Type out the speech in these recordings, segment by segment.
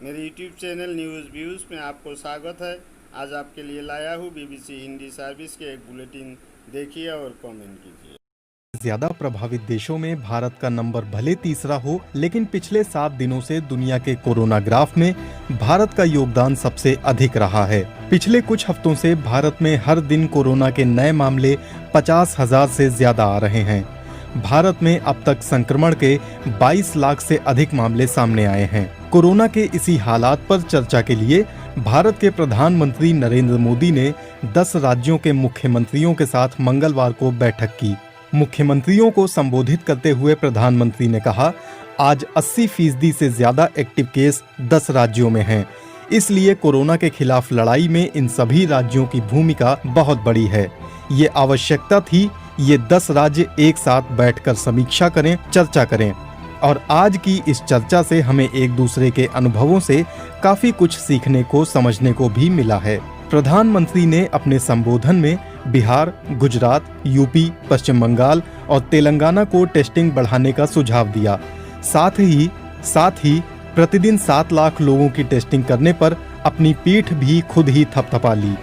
मेरे YouTube channel news views में आपको स्वागत है। आज आपके लिए लाया हूँ BBC हिंदी सर्विस के एक बुलेटिन। देखिए और कमेंट कीजिए। ज्यादा प्रभावित देशों में भारत का नंबर भले तीसरा हो, लेकिन पिछले 7 दिनों से दुनिया के कोरोना ग्राफ में भारत का योगदान सबसे अधिक रहा है। पिछले कुछ हफ्तों से भारत में हर दिन कोरोना के नए मामले 50,000 से ज्यादा आ रहे हैं। भारत में अब तक संक्रमण के 22 लाख से अधिक मामले सामने आए हैं। कोरोना के इसी हालात पर चर्चा के लिए भारत के प्रधानमंत्री नरेंद्र मोदी ने 10 राज्यों के मुख्यमंत्रियों के साथ मंगलवार को बैठक की। मुख्यमंत्रियों को संबोधित करते हुए प्रधानमंत्री ने कहा, आज 80% से ज्यादा एक्टिव केस 10 राज्यों में हैं। इसलिए कोरोना के खिलाफ लड़ाई में इन सभी राज्यों की भूमिका बहुत बड़ी है। ये आवश्यकता थी, ये 10 राज्य एक साथ बैठकर समीक्षा करें, चर्चा करें। और आज की इस चर्चा से हमें एक दूसरे के अनुभवों से काफी कुछ सीखने को, समझने को भी मिला है। प्रधानमंत्री ने अपने संबोधन में बिहार, गुजरात, यूपी, पश्चिम बंगाल और तेलंगाना को टेस्टिंग बढ़ाने का सुझाव दिया। साथ ही प्रतिदिन 7 लाख लोगों की टेस्टिंग करने पर अपनी पीठ भी खुद ही थपथपा ली।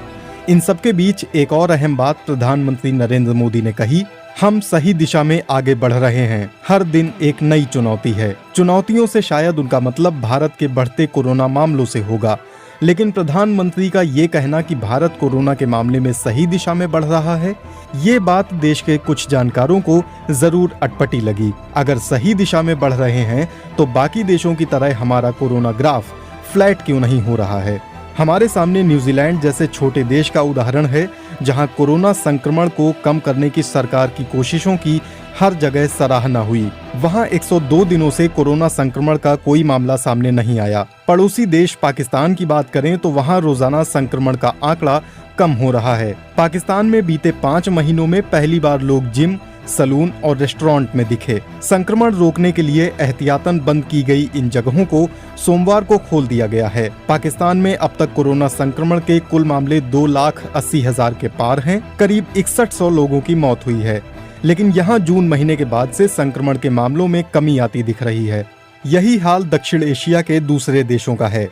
इन सबके बीच एक और अहम बात प्रधानमंत्री नरेंद्र मोदी ने कही, हम सही दिशा में आगे बढ़ रहे हैं। हर दिन एक नई चुनौती है। चुनौतियों से शायद उनका मतलब भारत के बढ़ते कोरोना मामलों से होगा, लेकिन प्रधानमंत्री का ये कहना कि भारत कोरोना के मामले में सही दिशा में बढ़ रहा है, ये बात देश के कुछ जानकारों को जरूर अटपटी लगी। अगर सही दिशा में बढ़ रहे हैं तो बाकी देशों की तरह हमारा कोरोना ग्राफ फ्लैट क्यों नहीं हो रहा है? हमारे सामने न्यूजीलैंड जैसे छोटे देश का उदाहरण है, जहां कोरोना संक्रमण को कम करने की सरकार की कोशिशों की हर जगह सराहना हुई। वहां 102 दिनों से कोरोना संक्रमण का कोई मामला सामने नहीं आया। पड़ोसी देश पाकिस्तान की बात करें तो वहां रोजाना संक्रमण का आंकड़ा कम हो रहा है। पाकिस्तान में बीते 5 महीनों में पहली बार लोग जिम, सलून और रेस्टोरेंट में दिखे। संक्रमण रोकने के लिए एहतियातन बंद की गई इन जगहों को सोमवार को खोल दिया गया है। पाकिस्तान में अब तक कोरोना संक्रमण के कुल मामले 2,80,000 के पार हैं। करीब 6100 लोगों की मौत हुई है। लेकिन यहाँ जून महीने के बाद से संक्रमण के मामलों में कमी आती दिख रही है। यही हाल दक्षिण एशिया के दूसरे देशों का है।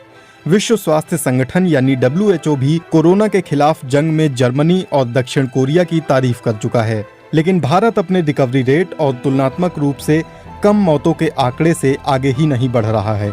विश्व स्वास्थ्य संगठन यानी WHO भी कोरोना के खिलाफ जंग में जर्मनी और दक्षिण कोरिया की तारीफ कर चुका है। लेकिन भारत अपने रिकवरी रेट और तुलनात्मक रूप से कम मौतों के आंकड़े से आगे ही नहीं बढ़ रहा है।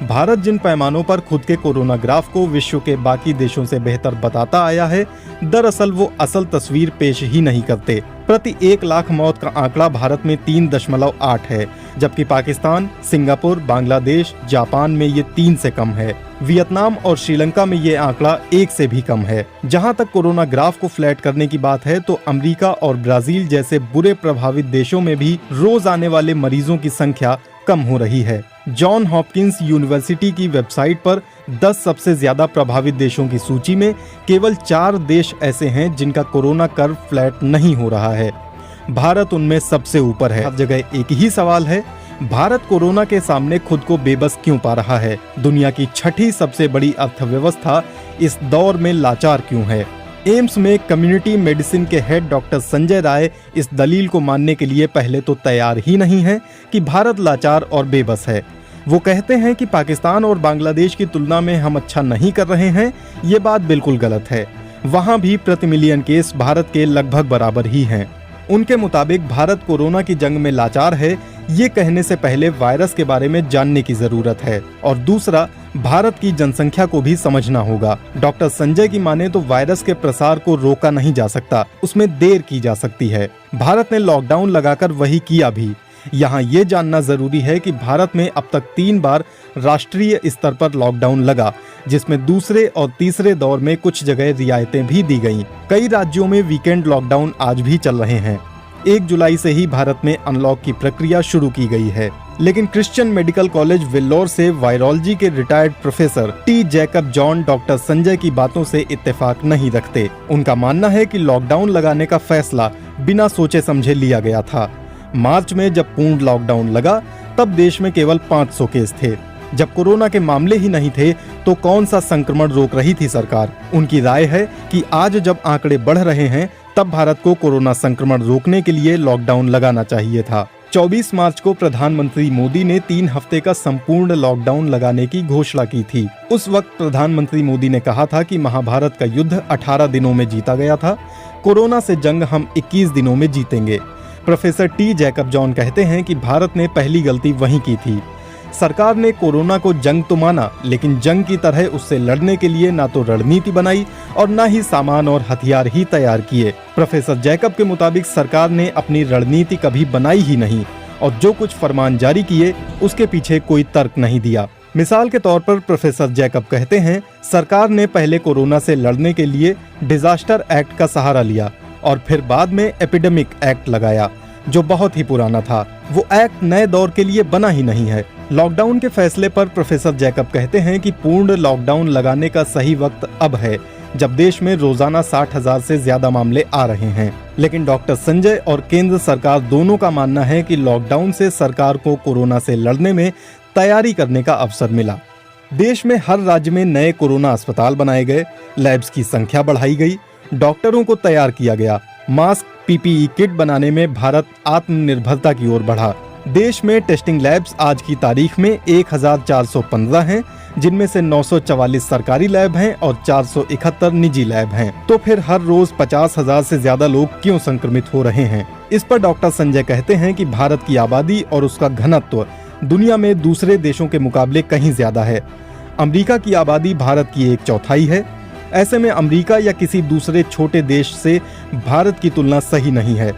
भारत जिन पैमानों पर खुद के कोरोना ग्राफ को विश्व के बाकी देशों से बेहतर बताता आया है, दरअसल वो असल तस्वीर पेश ही नहीं करते। प्रति 1 लाख मौत का आंकड़ा भारत में 3.8 है, जबकि पाकिस्तान, सिंगापुर, बांग्लादेश, जापान में ये 3 से कम है। वियतनाम और श्रीलंका में ये आंकड़ा 1 से भी कम है। जहां तक कोरोना ग्राफ को फ्लैट करने की बात है तो अमेरिका और ब्राजील जैसे बुरे प्रभावित देशों में भी रोज आने वाले मरीजों की संख्या कम हो रही है। जॉन हॉपकिंस यूनिवर्सिटी की वेबसाइट पर 10 सबसे ज्यादा प्रभावित देशों की सूची में केवल 4 देश ऐसे हैं जिनका कोरोना कर्व फ्लैट नहीं हो रहा है। भारत उनमें सबसे ऊपर है। हर जगह एक ही सवाल है, भारत कोरोना के सामने खुद को बेबस क्यों पा रहा है? दुनिया की 6ठी सबसे बड़ी अर्थव्यवस्था इस दौर में लाचार क्यों है? एम्स में कम्युनिटी मेडिसिन के हेड डॉक्टर संजय राय इस दलील को मानने के लिए पहले तो तैयार ही नहीं है कि भारत लाचार और बेबस है। वो कहते हैं कि पाकिस्तान और बांग्लादेश की तुलना में हम अच्छा नहीं कर रहे हैं। ये बात बिल्कुल गलत है। वहाँ भी प्रति मिलियन केस भारत के लगभग बराबर ही हैं। उनके मुताबिक भारत कोरोना की जंग में लाचार है, ये कहने से पहले वायरस के बारे में जानने की जरूरत है। और दूसरा, भारत की जनसंख्या को भी समझना होगा। डॉक्टर संजय की माने तो वायरस के प्रसार को रोका नहीं जा सकता, उसमें देर की जा सकती है। भारत ने लॉकडाउन लगाकर वही किया भी। यहाँ ये जानना जरूरी है कि भारत में अब तक 3 बार राष्ट्रीय स्तर पर लॉकडाउन लगा, जिसमें दूसरे और तीसरे दौर में कुछ जगह रियायतें भी दी गईं। कई राज्यों में वीकेंड लॉकडाउन आज भी चल रहे हैं। 1 जुलाई से ही भारत में अनलॉक की प्रक्रिया शुरू की गई है। लेकिन क्रिश्चियन मेडिकल कॉलेज वेल्लोर से वायरोलॉजी के retired professor T Jacob John doctor Sanjay की बातों से इत्तेफाक नहीं रखते। उनका मानना है कि लॉकडाउन लगाने का फैसला बिना सोचे समझे लिया गया था। मार्च में जब पूर्ण लॉकडाउन लगा तब देश में केवल 500 केस थे। जब कोरोना के मामले ही नहीं थे तो कौन सा संक्रमण रोक रही थी सरकार? उनकी राय है कि आज जब आंकड़े बढ़ रहे हैं तब भारत को कोरोना संक्रमण रोकने के लिए लॉकडाउन लगाना चाहिए था। 24 मार्च को प्रधानमंत्री मोदी ने 3 हफ्ते का संपूर्ण लॉकडाउन लगाने की घोषणा की थी। उस वक्त प्रधानमंत्री मोदी ने कहा था कि महाभारत का युद्ध 18 दिनों में जीता गया था, कोरोना से जंग हम 21 दिनों में जीतेंगे। प्रोफेसर टी जैकब जॉन कहते हैं कि भारत ने पहली गलती वहीं की थी। सरकार ने कोरोना को जंग तो माना, लेकिन जंग की तरह उससे लड़ने के लिए ना तो रणनीति बनाई और ना ही सामान और हथियार ही तैयार किए। प्रोफेसर जैकब के मुताबिक सरकार ने अपनी रणनीति कभी बनाई ही नहीं और जो कुछ फरमान जारी किए उसके पीछे कोई तर्क नहीं दिया। मिसाल के तौर पर प्रोफेसर जैकब कहते हैं, सरकार ने पहले कोरोना से लड़ने के लिए डिजास्टर एक्ट का सहारा लिया और फिर बाद में एपिडेमिक एक्ट लगाया, जो बहुत ही पुराना था। वो एक्ट नए दौर के लिए बना ही नहीं है। लॉकडाउन के फैसले पर प्रोफेसर जैकब कहते हैं कि पूर्ण लॉकडाउन लगाने का सही वक्त अब है, जब देश में रोजाना 60,000 से ज्यादा मामले आ रहे हैं। लेकिन डॉक्टर संजय और केंद्र सरकार दोनों का मानना है कि लॉकडाउन से सरकार को कोरोना से लड़ने में तैयारी करने का अवसर मिला। देश में हर राज्य में नए कोरोना अस्पताल बनाए गए, लैब्स की संख्या बढ़ाई गई, डॉक्टरों को तैयार किया गया, मास्क पीपीई किट बनाने में भारत आत्मनिर्भरता की ओर बढ़ा। देश में टेस्टिंग लैब्स आज की तारीख में 1415 हैं, जिनमें से 944 सरकारी लैब हैं और 471 निजी लैब हैं। तो फिर हर रोज 50,000 से ज्यादा लोग क्यों संक्रमित हो रहे हैं? इस पर डॉक्टर संजय कहते हैं कि भारत की आबादी और उसका घनत्व दुनिया में दूसरे देशों के मुकाबले कहीं ज्यादा है। अमेरिका की आबादी भारत की 1/4 है। ऐसे में अमेरिका या किसी दूसरे छोटे देश से भारत की तुलना सही नहीं है।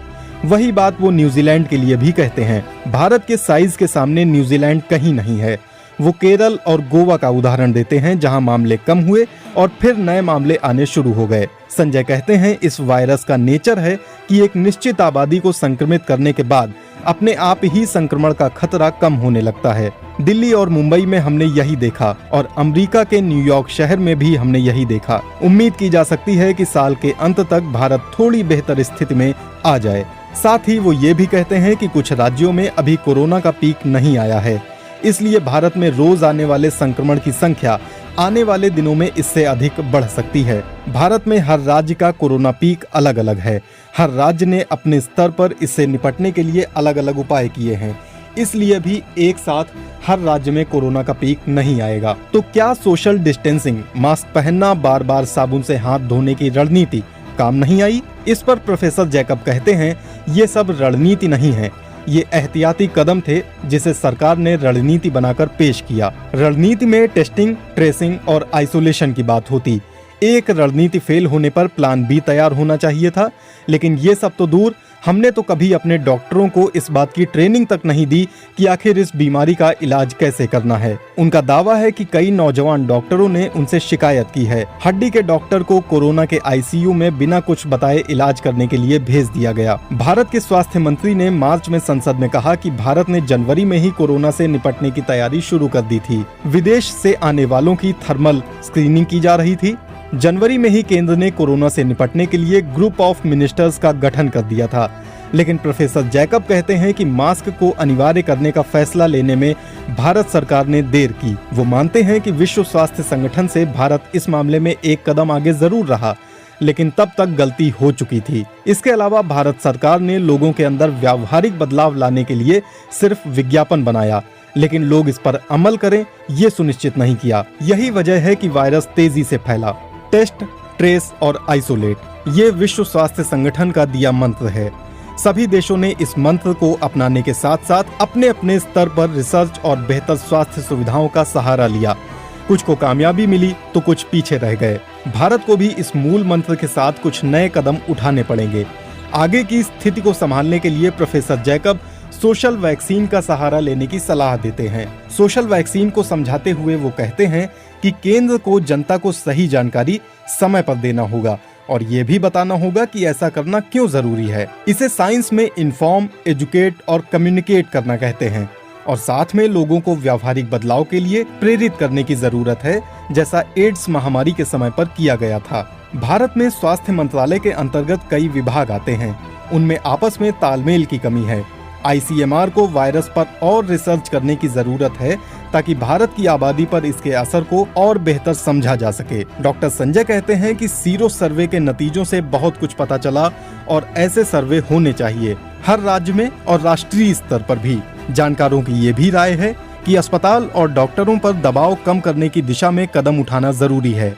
वही बात वो न्यूजीलैंड के लिए भी कहते हैं। भारत के साइज के सामने न्यूजीलैंड कहीं नहीं है। वो केरल और गोवा का उदाहरण देते हैं, जहां मामले कम हुए और फिर नए मामले आने शुरू हो गए। संजय कहते हैं, इस वायरस का नेचर है कि एक निश्चित आबादी को संक्रमित करने के बाद अपने आप ही संक्रमण का खतरा कम होने लगता है। दिल्ली और मुंबई में हमने यही देखा और अमेरिका के न्यूयॉर्क शहर में भी हमने यही देखा। उम्मीद की जा सकती है कि साल के अंत तक भारत थोड़ी बेहतर स्थिति में आ जाए। साथ ही वो ये भी कहते हैं कि कुछ राज्यों में अभी कोरोना का पीक नहीं आया है, इसलिए भारत में रोज आने वाले संक्रमण की संख्या आने वाले दिनों में इससे अधिक बढ़ सकती है। भारत में हर राज्य का कोरोना पीक अलग अलग है। हर राज्य ने अपने स्तर पर इससे निपटने के लिए अलग अलग उपाय किए हैं, इसलिए भी एक साथ हर राज्य में कोरोना का पीक नहीं आएगा। तो क्या सोशल डिस्टेंसिंग, मास्क पहनना, बार बार साबुन से हाथ धोने की रणनीति काम नहीं आई? इस पर प्रोफेसर जैकब कहते हैं, ये सब रणनीति नहीं है, ये एहतियाती कदम थे जिसे सरकार ने रणनीति बनाकर पेश किया। रणनीति में टेस्टिंग, ट्रेसिंग और आइसोलेशन की बात होती। एक रणनीति फेल होने पर प्लान बी तैयार होना चाहिए था, लेकिन ये सब तो दूर, हमने तो कभी अपने डॉक्टरों को इस बात की ट्रेनिंग तक नहीं दी कि आखिर इस बीमारी का इलाज कैसे करना है। उनका दावा है कि कई नौजवान डॉक्टरों ने उनसे शिकायत की है। हड्डी के डॉक्टर को कोरोना के आईसीयू में बिना कुछ बताए इलाज करने के लिए भेज दिया गया। भारत के स्वास्थ्य मंत्री ने मार्च में संसद में कहा कि भारत ने जनवरी में ही कोरोना से निपटने की तैयारी शुरू कर दी थी। विदेश से आने वालों की थर्मल स्क्रीनिंग की जा रही थी। जनवरी में ही केंद्र ने कोरोना से निपटने के लिए ग्रुप ऑफ मिनिस्टर्स का गठन कर दिया था। लेकिन प्रोफेसर जैकब कहते हैं कि मास्क को अनिवार्य करने का फैसला लेने में भारत सरकार ने देर की। वो मानते हैं कि विश्व स्वास्थ्य संगठन से भारत इस मामले में एक कदम आगे जरूर रहा, लेकिन तब तक गलती हो चुकी थी। इसके अलावा भारत सरकार ने लोगों के अंदर व्यावहारिक बदलाव लाने के लिए सिर्फ विज्ञापन बनाया, लेकिन लोग इस पर अमल करें ये सुनिश्चित नहीं किया। यही वजह है कि वायरस तेजी से फैला। टेस्ट, ट्रेस और आइसोलेट, ये विश्व स्वास्थ्य संगठन का दिया मंत्र है। सभी देशों ने इस मंत्र को अपनाने के साथ साथ अपने अपने स्तर पर रिसर्च और बेहतर स्वास्थ्य सुविधाओं का सहारा लिया। कुछ को कामयाबी मिली तो कुछ पीछे रह गए। भारत को भी इस मूल मंत्र के साथ कुछ नए कदम उठाने पड़ेंगे। आगे की स्थिति को संभालने के लिए प्रोफेसर जैकब सोशल वैक्सीन का सहारा लेने की सलाह देते हैं। सोशल वैक्सीन को समझाते हुए वो कहते हैं कि केंद्र को जनता को सही जानकारी समय पर देना होगा और ये भी बताना होगा कि ऐसा करना क्यों जरूरी है। इसे साइंस में इन्फॉर्म, एजुकेट और कम्युनिकेट करना कहते हैं और साथ में लोगों को व्यावहारिक बदलाव के लिए प्रेरित करने की जरूरत है, जैसा एड्स महामारी के समय पर किया गया था। भारत में स्वास्थ्य मंत्रालय के अंतर्गत कई विभाग आते हैं, उनमें आपस में तालमेल की कमी है। आईसीएमआर को वायरस पर और रिसर्च करने की जरूरत है ताकि भारत की आबादी पर इसके असर को और बेहतर समझा जा सके। डॉक्टर संजय कहते हैं कि सीरो सर्वे के नतीजों से बहुत कुछ पता चला और ऐसे सर्वे होने चाहिए। हर राज्य में और राष्ट्रीय स्तर पर भी। जानकारों की ये भी राय है कि अस्पताल और डॉक्टरों पर दबाव कम करने की दिशा में कदम उठाना जरूरी है।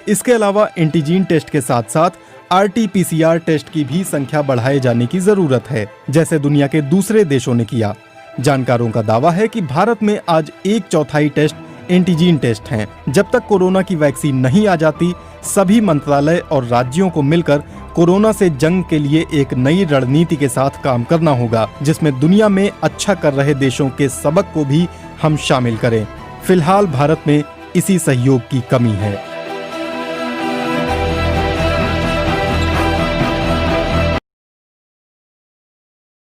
इसके अलावा एंटीजन टेस्ट के साथ साथ RT-PCR टेस्ट की भी संख्या बढ़ाए जाने की जरूरत है, जैसे दुनिया के दूसरे देशों ने किया। जानकारों का दावा है कि भारत में आज 1/4 टेस्ट एंटीजन टेस्ट हैं। जब तक कोरोना की वैक्सीन नहीं आ जाती, सभी मंत्रालय और राज्यों को मिलकर कोरोना से जंग के लिए एक नई रणनीति के साथ काम करना होगा, जिसमें दुनिया में अच्छा कर रहे देशों के सबक को भी हम शामिल करें। फिलहाल भारत में इसी सहयोग की कमी है।